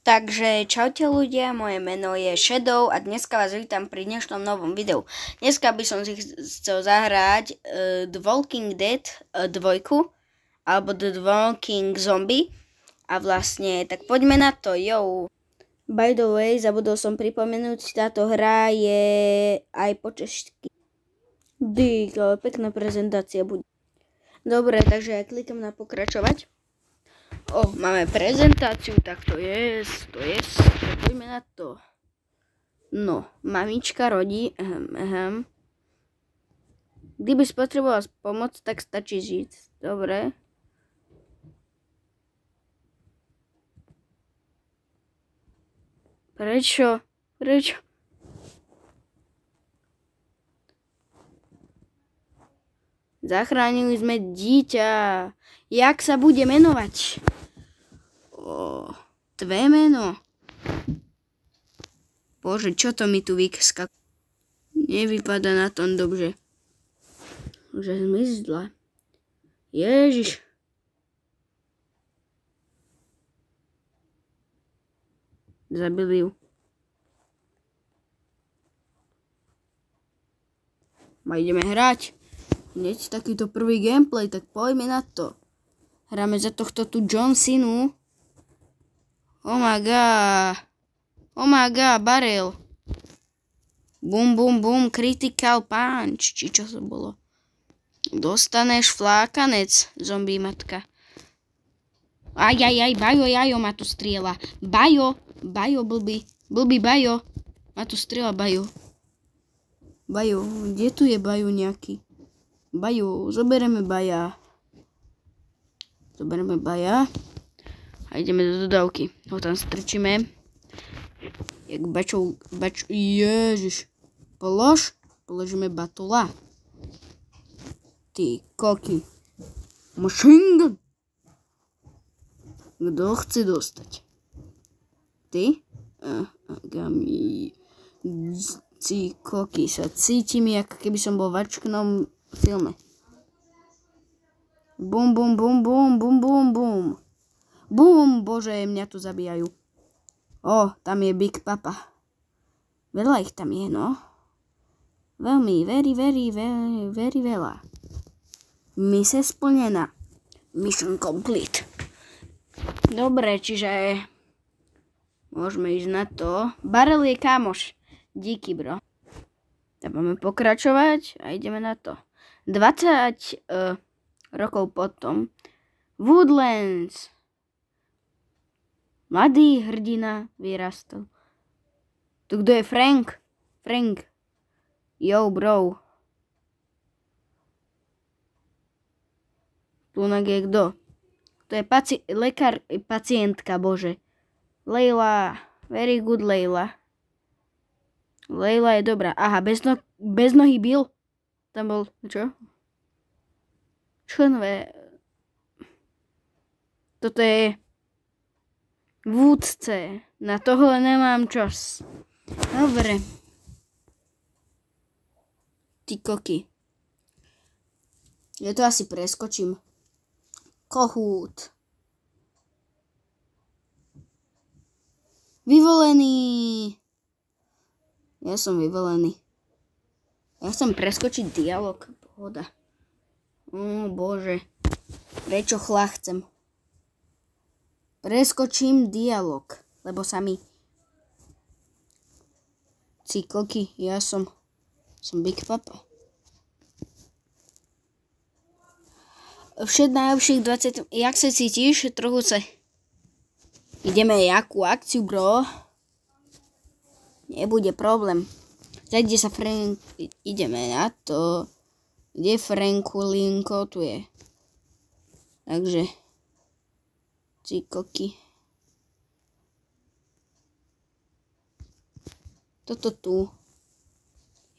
Takže čaute ľudia, moje meno je Shadow a dneska vás vítam pri dnešnom novom videu. Dneska by som si chcel zahrať The Walking Dead 2 alebo The Walking Zombie a vlastne tak poďme na to, yo. By the way, zabudol som pripomenúť, táto hra je aj po česky. Dík, ale pekná prezentácia bude. Dobre, takže ja klikám na pokračovať. Máme prezentáciu, tak to je, poďme na to. No, mamička rodí, Kdyby spotrebovala pomoc, tak stačí žiť. Dobre. Prečo? Zachránili sme dieťa. Jak sa bude menovať? Tvé meno. Bože, čo to mi tu vyskakuje? Nevypadá na tom dobře. Že zmizla. Ježiš. Zabili ju. A ideme hrať. Hneď takýto prvý gameplay, tak poďme na to. Hráme za tohto tu John Cenu. Oh my god, barel. Bum, bum, bum, critical punch. Či čo to bolo? Dostaneš flákanec, zombie matka. Aj, Bajo, jajo ma tu strieľa. Bajo, blbý Bajo. Ma tu strieľa Bajo. Bajo, kde tu je Bajo nejaký? Bajo, zoberieme Baja. A ideme do dodávky. Ho tam strčíme. Jak bačou. Ježiš. Položíme batula. Ty koky. Machine gun. Kto chce dostať? Ty? Gami. Ty koky. Sa cítim, ako keby som bol v akčnom filme. Bum, bum, bum, bum, bum, bum, bum. Bum, bože, mňa tu zabíjajú. Tam je Big Papa. Veľa ich tam je, no. Veľmi, very veľa. Mise splnená. Mission complete. Dobre, čiže môžeme ísť na to. Barel je kámoš. Díky, bro. Tak budeme pokračovať a ideme na to. 20 rokov potom. Woodlands. Mladý hrdina vyrastol. Tu kto je Frank? Yo, bro. Tunak je kto? To je lekár i pacientka, bože. Leila. Very good, Leila. Leila je dobrá. Aha, bez nohy Bill. Tam bol, čo? Členové. Toto je vúdce. Na toho nemám čas. Dobre. Ty koky. Ja to asi preskočím. Kohút. Vyvolený. Ja som vyvolený. Ja chcem preskočiť dialog. Pohoda. Bože. Prečo chcem? Preskočím dialog. Lebo sa mi... Cikoky, ja som Big Papa. Všet najlepších 20... Jak sa cítiš? Trochu sa... Ideme jakú akciu, bro? Nebude problém. Zajde sa Frank... Ideme na to. Kde Frankulinko? Tu je. Takže... Cikoky. Toto tu.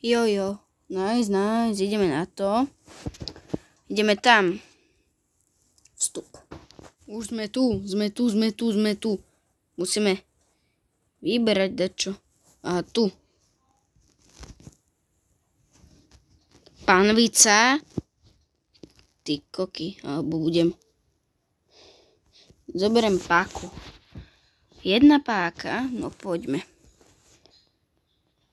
Jo. Nice. Ideme na to. Ideme tam. Vstup. Už sme tu. Musíme vyberať dačo. Aha, tu. Panvica. Ty koky. Alebo budem... Zoberiem páku. Jedna páka, no poďme.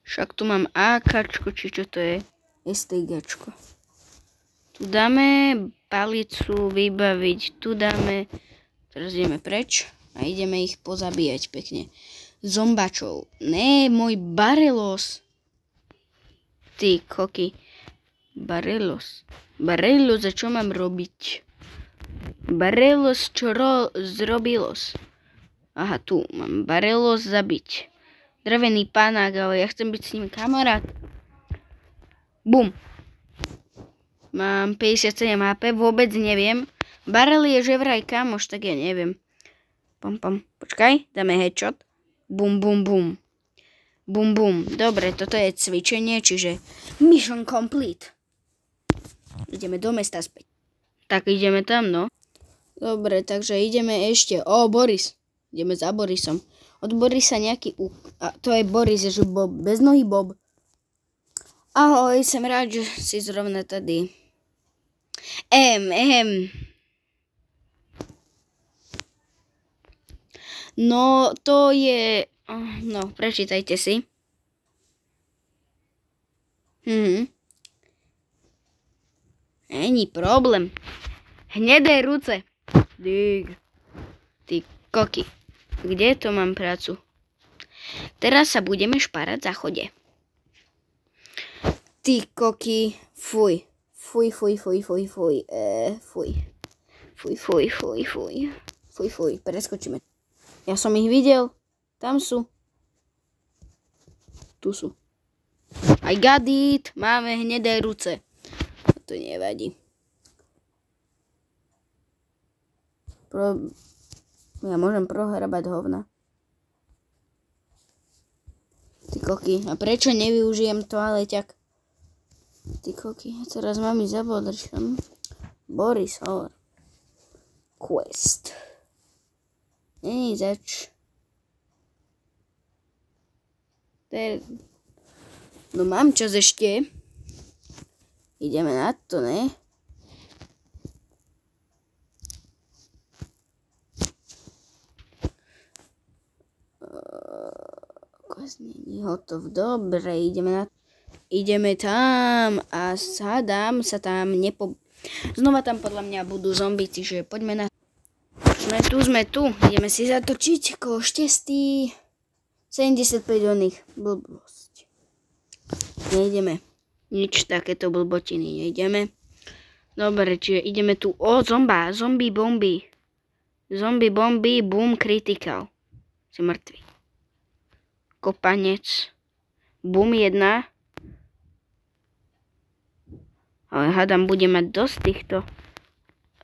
Však tu mám AKčko, či čo to je? STGčko. Tu dáme palicu vybaviť, tu dáme, teraz ideme preč a ideme ich pozabíjať pekne. Zombačov. Ne, môj Barelos. Ty koky. Barelos. Barelos, a čo mám robiť? Barelos, čo zrobilos? Aha, tu mám Barelos zabiť. Drevený panák, ale ja chcem byť s ním kamarát. Bum. Mám 57 HP, vôbec neviem. Barel je že vraj kamoš, tak ja neviem. Pom. Počkaj, dáme headshot. Bum, bum, bum. Bum, bum. Dobre, toto je cvičenie, čiže mission complete. Ideme do mesta späť. Tak ideme tam, no. Dobre, takže ideme ešte. Boris. Ideme za Borisom. Od Borisa nejaký to je Boris, že Bob. Bez nohy Bob. Ahoj, som rád, že si zrovna tady. No, to je... No, prečítajte si. Není problém. Hnedé ruce. Ty koky. Kde to mám prácu? Teraz sa budeme šparať v záchode. Ty koky. Fuj. Fuj. Preskočíme. Ja som ich videl. Tam sú. Tu sú. I got it. Máme hnedé ruce. To nevadí. Ja môžem prohrabať hovna. Ty koky. A prečo nevyužijem toaleťak? Ty koky. Teraz mám ísť za Bodršom. Boris, hovor. Quest. Není zač. No mám čas ešte. Ideme na to, ne? Quest není hotov. Dobre, ideme tam a hádam sa tam Znova tam podľa mňa budú zombici, že poďme na... Sme tu. Ideme si zatočiť koho štestí. 75 oných. Blbosť. Nejdeme. Nič takéto blbotiny nejdeme. Dobre, čiže ideme tu. Zombie bomby. Zombie bomby, boom, critical. Si mŕtvy. Kopanec. Boom 1. Ale hádam, bude mať dosť týchto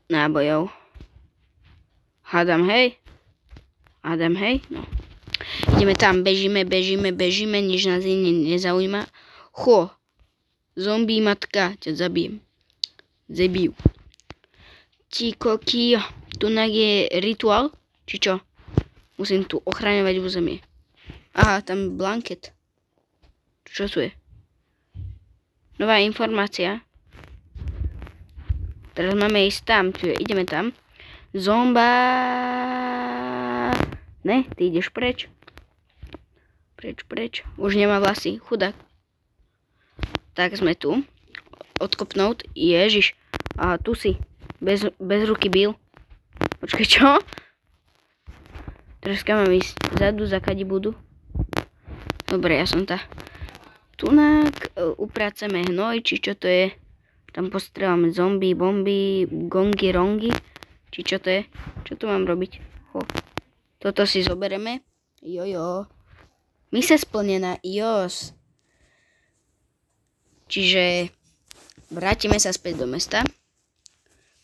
nábojov. Hádam, hej. No. Ideme tam, bežíme, nič nás iné nezaujíma. Zombie matka, ťa zabijem. Zabijú. Ti koky, tu je rituál, či čo? Musím tu ochraňovať územie. Aha, tam blanket. Čo tu je? Nová informácia. Teraz máme ísť tam, čiže ideme tam. Zomba. Ne, ty ideš preč. Preč. Už nemá vlasy, chudák. Tak sme tu. Odkopnúť. Ježiš. Aha, tu si. Bez ruky byl. Počkaj, čo? Teraz kam mám ísť? Zadu, za kadi budú? Dobre, ja som tá. Tunak upraceme hnoj, či čo to je. Tam postrelám zombie, bomby, gongy, rongy. Či čo to je? Čo tu mám robiť? Toto si zobereme. Jojo. Mise splnená. Jos. Čiže vrátime sa späť do mesta.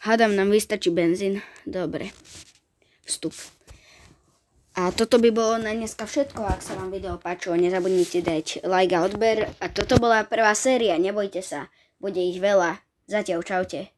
Hádam, nám vystačí benzín. Dobre. Vstup. A toto by bolo na dneska všetko. Ak sa vám video páčilo, nezabudnite dať like a odber. A toto bola prvá séria. Nebojte sa. Bude ich veľa. Zatiaľ, čaute.